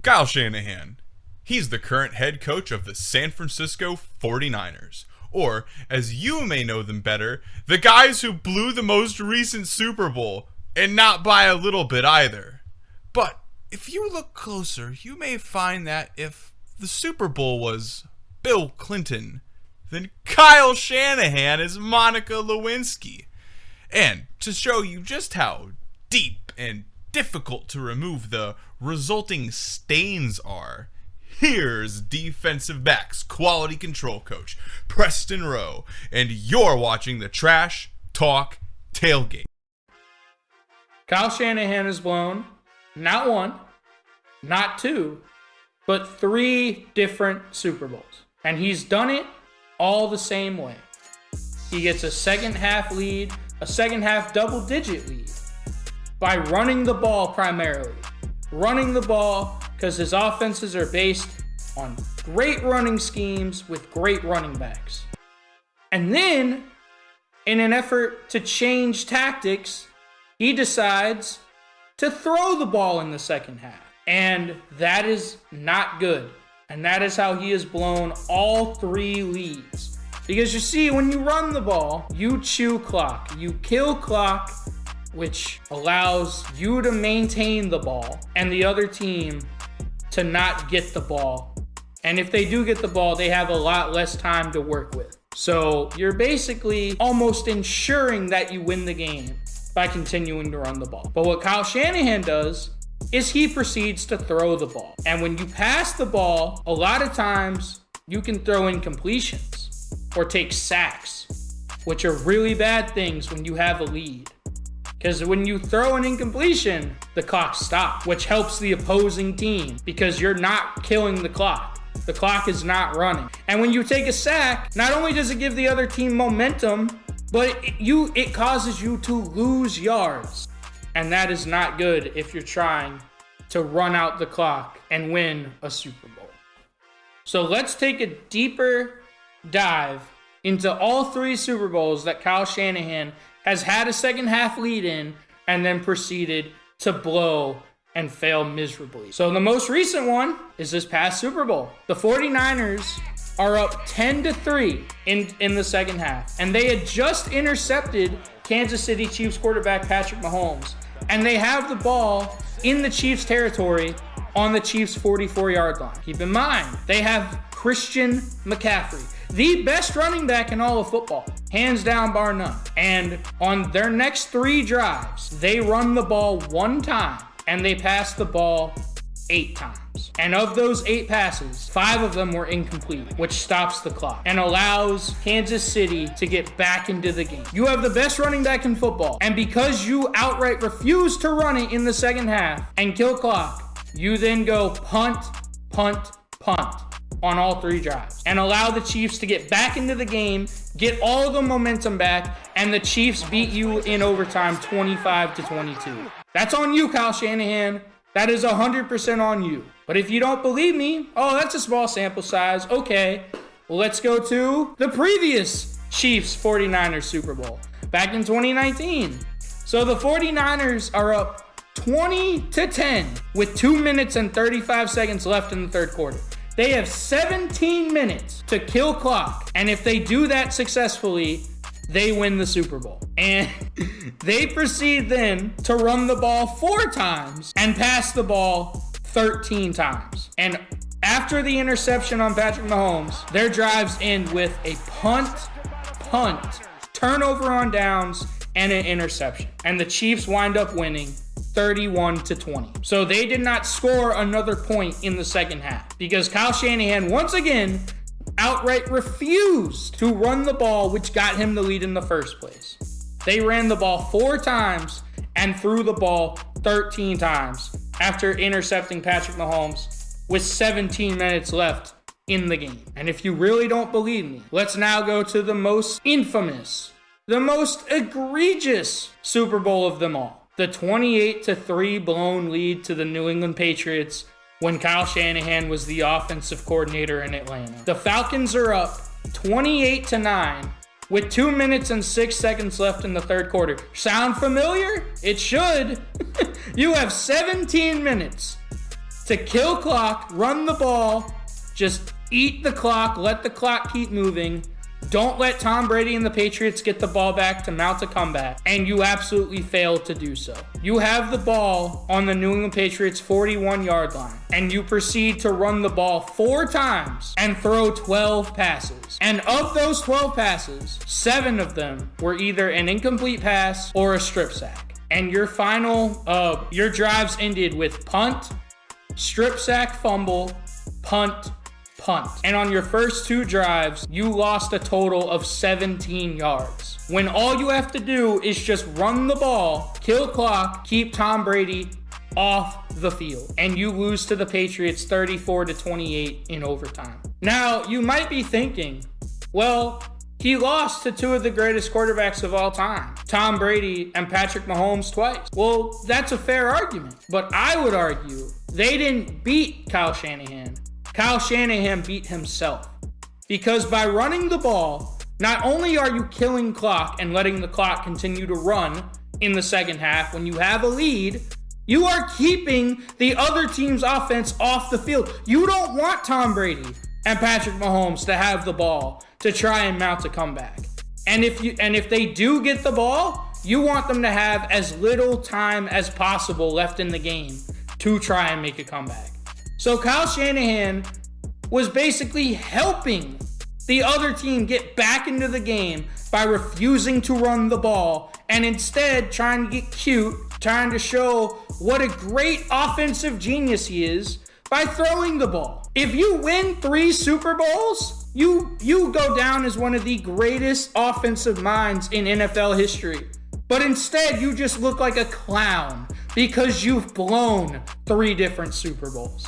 Kyle Shanahan. He's the current head coach of the San Francisco 49ers. Or, as you may know them better, the guys who blew the most recent Super Bowl, and not by a little bit either. But if you look closer, you may find that if the Super Bowl was Bill Clinton, then Kyle Shanahan is Monica Lewinsky. And to show you just how deep and difficult to remove the resulting stains are, here's defensive backs quality control coach Preston Rowe, and you're watching the Trash Talk Tailgate. Kyle Shanahan has blown not one, not two, but 3 different Super Bowls. And he's done it all the same way. He gets a second half lead, a second half double-digit lead, by running the ball primarily. Running the ball because his offenses are based on great running schemes with great running backs. And then, in an effort to change tactics, he decides to throw the ball in the second half. And that is not good. And that is how he has blown all 3 leads. Because you see, when you run the ball, you chew clock. You kill clock, which allows you to maintain the ball and the other team to not get the ball. And if they do get the ball, they have a lot less time to work with. So you're basically almost ensuring that you win the game by continuing to run the ball. But what Kyle Shanahan does is he proceeds to throw the ball. And when you pass the ball, a lot of times you can throw incompletions or take sacks, which are really bad things when you have a lead. Because when you throw an incompletion, the clock stops, which helps the opposing team because you're not killing the clock. The clock is not running. And when you take a sack, not only does it give the other team momentum, but it causes you to lose yards. And that is not good if you're trying to run out the clock and win a Super Bowl. So let's take a deeper dive into all 3 Super Bowls that Kyle Shanahan has had a second half lead in and then proceeded to blow and fail miserably. So the most recent one is this past Super Bowl. The 49ers are up 10-3 in the second half. And they had just intercepted Kansas City Chiefs quarterback Patrick Mahomes. And they have the ball in the Chiefs territory on the Chiefs 44-yard line. Keep in mind, they have Christian McCaffrey, the best running back in all of football, hands down, bar none. And on their next 3 drives, they run the ball 1 time and they pass the ball 8 times. And of those 8 passes, 5 of them were incomplete, which stops the clock and allows Kansas City to get back into the game. You have the best running back in football, and because you outright refuse to run it in the second half and kill clock, you then go punt, punt, punt on all 3 drives and allow the Chiefs to get back into the game, get all the momentum back, and the Chiefs beat you in overtime 25-22. That's on you, Kyle Shanahan. That is 100% on you. But if you don't believe me, that's a small sample size. Okay, well, let's go to the previous Chiefs 49ers Super Bowl back in 2019. So the 49ers are up 20-10 with 2 minutes and 35 seconds left in the third quarter. They have 17 minutes to kill clock. And if they do that successfully, they win the Super Bowl. And they proceed then to run the ball 4 times and pass the ball 13 times. And after the interception on Patrick Mahomes, their drives end with a punt, turnover on downs, and an interception. And the Chiefs wind up winning 31-20. So they did not score another point in the second half because Kyle Shanahan once again outright refused to run the ball, which got him the lead in the first place. They ran the ball 4 times and threw the ball 13 times after intercepting Patrick Mahomes with 17 minutes left in the game. And if you really don't believe me, let's now go to the most infamous, the most egregious Super Bowl of them all. The 28-3 blown lead to the New England Patriots when Kyle Shanahan was the offensive coordinator in Atlanta. The Falcons are up 28-9 with 2 minutes and 6 seconds left in the third quarter. Sound familiar? It should. You have 17 minutes to kill clock, run the ball, just eat the clock, let the clock keep moving. Don't let Tom Brady and the Patriots get the ball back to mount a comeback, and you absolutely failed to do so. You have the ball on the New England Patriots 41-yard line, and you proceed to run the ball 4 times and throw 12 passes. And of those 12 passes, 7 of them were either an incomplete pass or a strip sack. And your drives ended with punt, strip sack, fumble, punt. And on your first 2 drives, you lost a total of 17 yards. When all you have to do is just run the ball, kill clock, keep Tom Brady off the field, and you lose to the Patriots 34-28 in overtime. Now, you might be thinking, well, he lost to 2 of the greatest quarterbacks of all time, Tom Brady and Patrick Mahomes twice. Well, that's a fair argument, but I would argue they didn't beat Kyle Shanahan. Kyle Shanahan beat himself, because by running the ball, not only are you killing clock and letting the clock continue to run in the second half when you have a lead, you are keeping the other team's offense off the field. You don't want Tom Brady and Patrick Mahomes to have the ball to try and mount a comeback. And if they do get the ball, you want them to have as little time as possible left in the game to try and make a comeback. So Kyle Shanahan was basically helping the other team get back into the game by refusing to run the ball and instead trying to get cute, trying to show what a great offensive genius he is by throwing the ball. If you win 3 Super Bowls, you go down as one of the greatest offensive minds in NFL history. But instead, you just look like a clown because you've blown 3 different Super Bowls.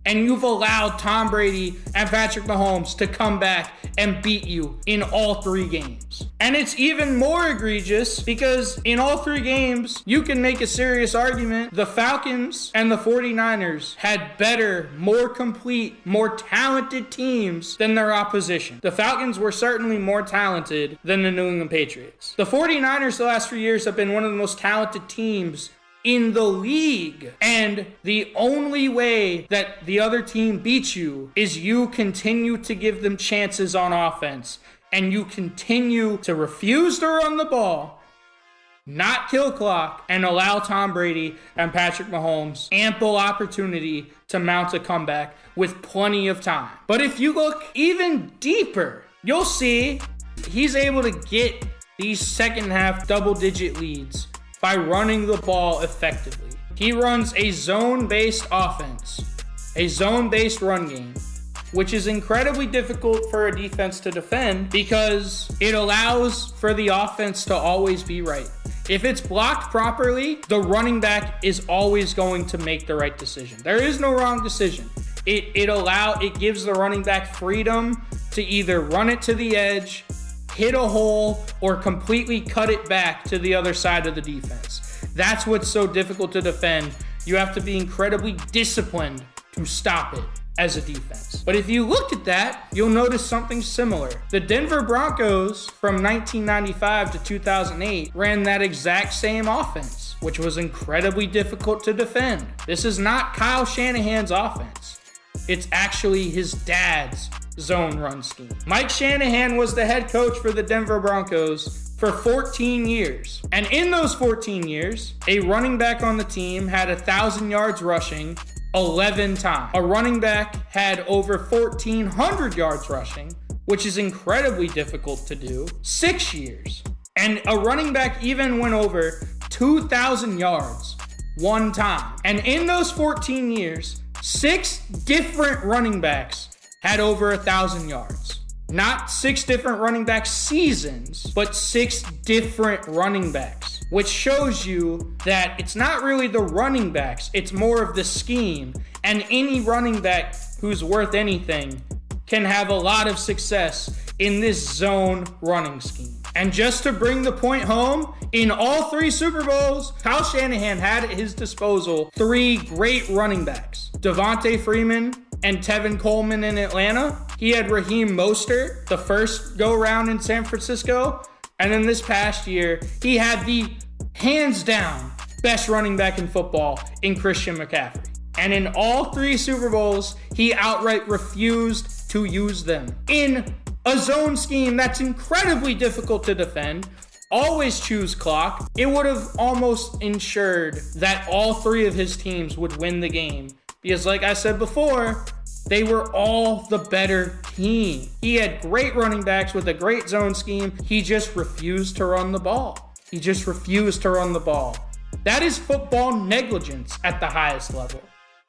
And you've allowed Tom Brady and Patrick Mahomes to come back and beat you in all 3 games. And it's even more egregious because in all 3 games, you can make a serious argument. The Falcons and the 49ers had better, more complete, more talented teams than their opposition. The Falcons were certainly more talented than the New England Patriots. The 49ers the last few years have been one of the most talented teams in the league. And the only way that the other team beats you is you continue to give them chances on offense. And you continue to refuse to run the ball, not kill clock, and allow Tom Brady and Patrick Mahomes ample opportunity to mount a comeback with plenty of time. But if you look even deeper, you'll see he's able to get these second half double-digit leads by running the ball effectively. He runs a zone-based offense, a zone-based run game, which is incredibly difficult for a defense to defend because it allows for the offense to always be right. If it's blocked properly, the running back is always going to make the right decision. There is no wrong decision. It gives the running back freedom to either run it to the edge, hit a hole, or completely cut it back to the other side of the defense. That's what's so difficult to defend. You have to be incredibly disciplined to stop it as a defense. But if you look at that, you'll notice something similar. The Denver Broncos from 1995 to 2008 ran that exact same offense, which was incredibly difficult to defend. This is not Kyle Shanahan's offense. It's actually his dad's zone run scheme. Mike Shanahan was the head coach for the Denver Broncos for 14 years. And in those 14 years, a running back on the team had 1,000 yards rushing 11 times. A running back had over 1,400 yards rushing, which is incredibly difficult to do, 6 years. And a running back even went over 2,000 yards 1 time. And in those 14 years, 6 different running backs had over 1,000 yards. Not 6 different running back seasons, but 6 different running backs, which shows you that it's not really the running backs, it's more of the scheme. And any running back who's worth anything can have a lot of success in this zone running scheme. And just to bring the point home, in all 3 Super Bowls, Kyle Shanahan had at his disposal 3 great running backs. Devontae Freeman and Tevin Coleman in Atlanta. He had Raheem Mostert the first go-round in San Francisco. And then this past year, he had the hands-down best running back in football in Christian McCaffrey. And in all 3 Super Bowls, he outright refused to use them. In a zone scheme that's incredibly difficult to defend, always choose clock, it would have almost ensured that all 3 of his teams would win the game. Because like I said before, they were all the better team. He had great running backs with a great zone scheme. He just refused to run the ball. He just refused to run the ball. That is football negligence at the highest level.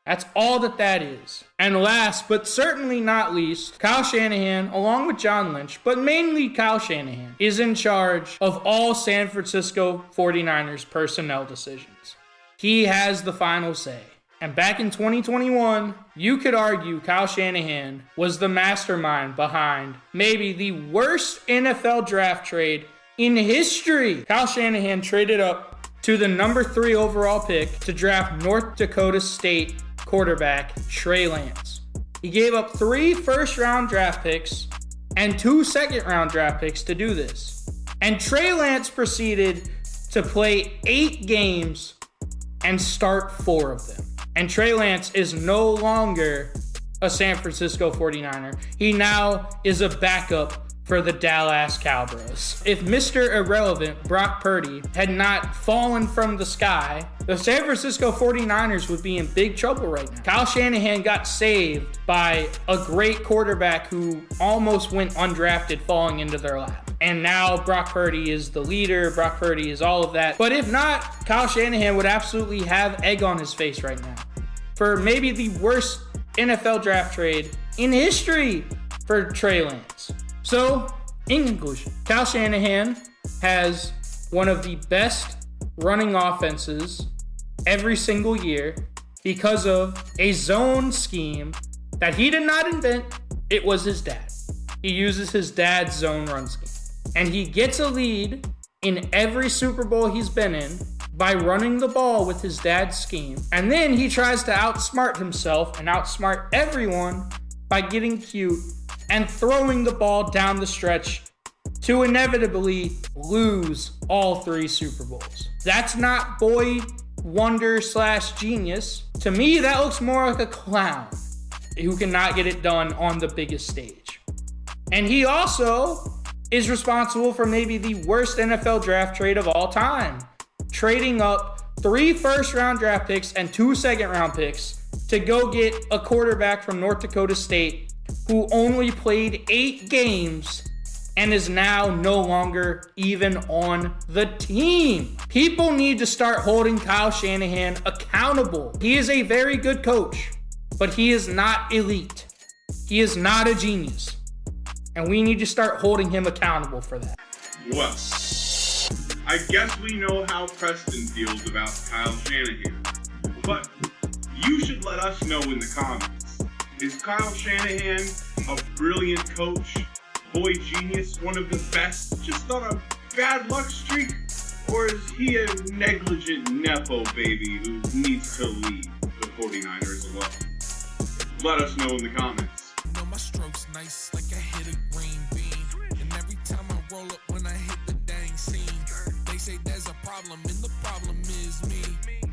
That's all that is. And last, but certainly not least, Kyle Shanahan, along with John Lynch, but mainly Kyle Shanahan, is in charge of all San Francisco 49ers personnel decisions. He has the final say. And back in 2021, you could argue Kyle Shanahan was the mastermind behind maybe the worst NFL draft trade in history. Kyle Shanahan traded up to the number 3 overall pick to draft North Dakota State quarterback Trey Lance. He gave up 3 first-round draft picks and 2 second-round draft picks to do this. And Trey Lance proceeded to play 8 games and start 4 of them. And Trey Lance is no longer a San Francisco 49er. He now is a backup for the Dallas Cowboys. If Mr. Irrelevant, Brock Purdy, had not fallen from the sky, the San Francisco 49ers would be in big trouble right now. Kyle Shanahan got saved by a great quarterback who almost went undrafted falling into their lap. And now Brock Purdy is the leader. Brock Purdy is all of that. But if not, Kyle Shanahan would absolutely have egg on his face right now for maybe the worst NFL draft trade in history for Trey Lance. So, in conclusion, Kyle Shanahan has one of the best running offenses every single year because of a zone scheme that he did not invent. It was his dad. He uses his dad's zone run scheme. And he gets a lead in every Super Bowl he's been in by running the ball with his dad's scheme. And then he tries to outsmart himself and outsmart everyone by getting cute and throwing the ball down the stretch to inevitably lose all 3 Super Bowls. That's not boy wonder / genius. To me, that looks more like a clown who cannot get it done on the biggest stage. And he also is responsible for maybe the worst NFL draft trade of all time, trading up 3 first-round draft picks and 2 second-round picks to go get a quarterback from North Dakota State who only played 8 games and is now no longer even on the team. People need to start holding Kyle Shanahan accountable. He is a very good coach, but he is not elite. He is not a genius. And we need to start holding him accountable for that. Well, I guess we know how Preston feels about Kyle Shanahan. But you should let us know in the comments. Is Kyle Shanahan a brilliant coach, boy genius, one of the best, just on a bad luck streak? Or is he a negligent Nepo baby who needs to leave the 49ers alone? Let us know in the comments. You know my stroke's nice like I hit a green bean. And every time I roll up when I hit the dang scene, they say there's a problem and the problem is me.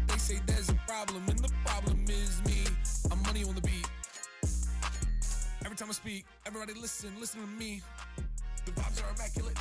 They say there's a problem and the problem is me. I'm money on the beat. Every time I speak, everybody listen to me. The vibes are immaculate.